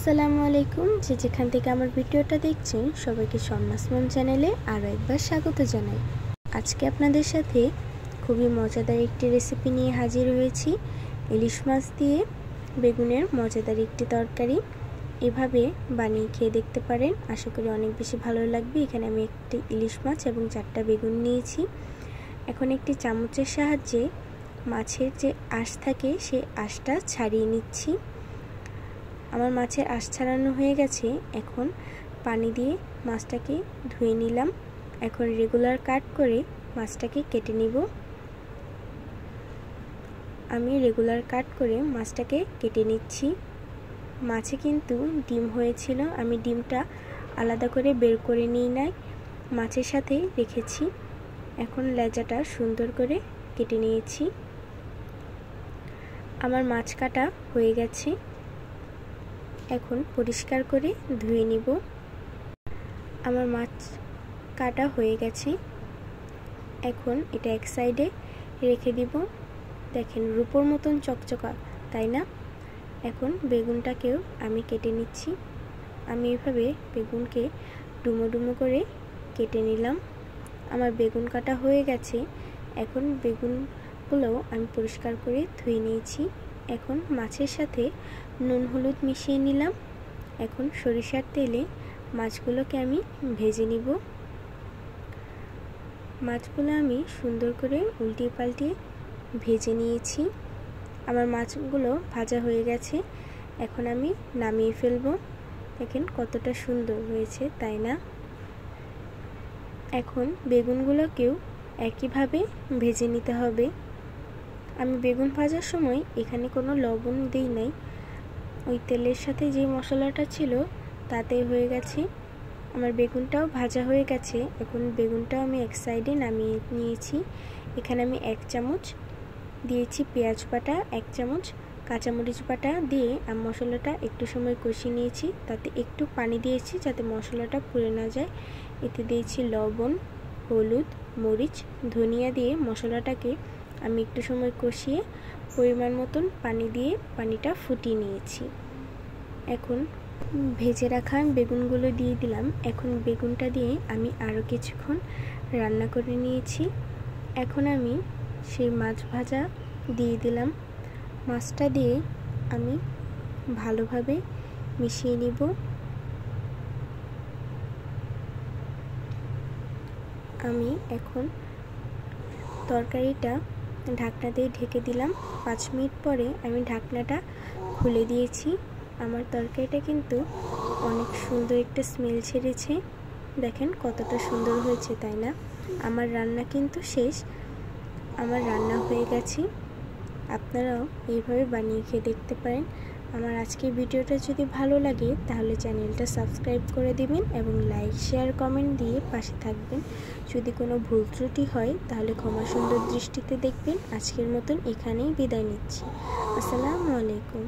আসসালামু আলাইকুম। যেখান থেকে আমার ভিডিওটা দেখছেন সবাইকে শর্মাস মম চ্যানেলে আরও একবার স্বাগত জানাই। আজকে আপনাদের সাথে খুবই মজাদার একটি রেসিপি নিয়ে হাজির হয়েছি। ইলিশ মাছ দিয়ে বেগুনের মজাদার একটি তরকারি। এভাবে বানিয়ে খেয়ে দেখতে পারেন, আশা করি অনেক বেশি ভালো লাগবে। এখানে আমি একটি ইলিশ মাছ এবং 4টা বেগুন নিয়েছি। এখন একটি চামচের সাহায্যে মাছের যে আঁশ থাকে সেই আঁশটা ছাড়িয়ে নিচ্ছি। আমার মাছের আঁশ ছাড়ানো হয়ে গেছে। এখন পানি দিয়ে মাছটাকে ধুয়ে নিলাম। এখন রেগুলার কাট করে মাছটাকে কেটে নিব। আমি রেগুলার কাট করে মাছটাকে কেটে নিচ্ছি। মাছে কিন্তু ডিম হয়েছিল, আমি ডিমটা আলাদা করে বের করে নিই নাই, মাছের সাথে রেখেছি। এখন লেজাটা সুন্দর করে কেটে নিয়েছি। আমার মাছ কাটা হয়ে গেছে। এখন পরিষ্কার করে ধুয়ে নিব। আমার মাছ কাটা হয়ে গেছে। এখন এটা এক সাইডে রেখে দিব। দেখেন রূপোর মতন চকচকা, তাই না? এখন বেগুনটাকেও আমি কেটে নিচ্ছি। আমি এভাবে বেগুনকে ডুমো ডুমো করে কেটে নিলাম। আমার বেগুন কাটা হয়ে গেছে। এখন বেগুনগুলো আমি পরিষ্কার করে ধুয়ে নিয়েছি। এখন মাছের সাথে নুন হলুদ মিশিয়ে নিলাম। এখন সরিষার তেলে মাছগুলোকে আমি ভেজে নিব। মাছগুলো আমি সুন্দর করে উল্টিয়ে পাল্টিয়ে ভেজে নিয়েছি। আমার মাছগুলো ভাজা হয়ে গেছে। এখন আমি নামিয়ে ফেলব। দেখেন কতটা সুন্দর হয়েছে, তাই না? এখন বেগুনগুলোকেও একইভাবে ভেজে নিতে হবে। আমি বেগুন ভাজার সময় এখানে কোনো লবণ দিই নাই, ওই তেলের সাথে যে মশলাটা ছিল তাতে হয়ে গেছে। আমার বেগুনটাও ভাজা হয়ে গেছে। এখন বেগুনটাও আমি এক সাইডে নামিয়ে নিয়েছি। এখানে আমি 1 চামচ দিয়েছি পেঁয়াজ বাটা, 1 চামচ কাঁচামরিচ বাটা দিয়ে আমি মশলাটা একটু সময় কষিয়ে নিয়েছি। তাতে একটু পানি দিয়েছি যাতে মশলাটা পুড়ে না যায়। এতে দিয়েছি লবণ, হলুদ, মরিচ, ধনিয়া দিয়ে মশলাটাকে আমি একটু সময় কষিয়ে পরিমাণ মতন পানি দিয়ে পানিটা ফুটিয়ে নিয়েছি। এখন ভেজে রাখা বেগুনগুলো দিয়ে দিলাম। এখন বেগুনটা দিয়ে আমি আরও কিছুক্ষণ রান্না করে নিয়েছি। এখন আমি সেই মাছ ভাজা দিয়ে দিলাম। মাছটা দিয়ে আমি ভালোভাবে মিশিয়ে নিব। আমি এখন তরকারিটা ঢাকনা দিয়ে ঢেকে দিলাম। 5 মিনিট পরে আমি ঢাকনাটা খুলে দিয়েছি। আমার তরকারিটা কিন্তু অনেক সুন্দর একটা স্মেল ছেড়েছে। দেখেন কতটা সুন্দর হয়েছে, তাই না? আমার রান্না কিন্তু শেষ। আমার রান্না হয়ে গেছে। আপনারাও এইভাবে বানিয়ে খেয়ে দেখতে পারেন। আমার আজকের ভিডিওটা যদি ভালো লাগে তাহলে চ্যানেলটা সাবস্ক্রাইব করে দিবেন এবং লাইক শেয়ার কমেন্ট দিয়ে পাশে থাকবেন। যদি কোনো ভুল ত্রুটি হয় তাহলে ক্ষমা সুন্দর দৃষ্টিতে দেখবেন। আজকের মতন এখানেই বিদায় নিচ্ছি। আসসালামু আলাইকুম।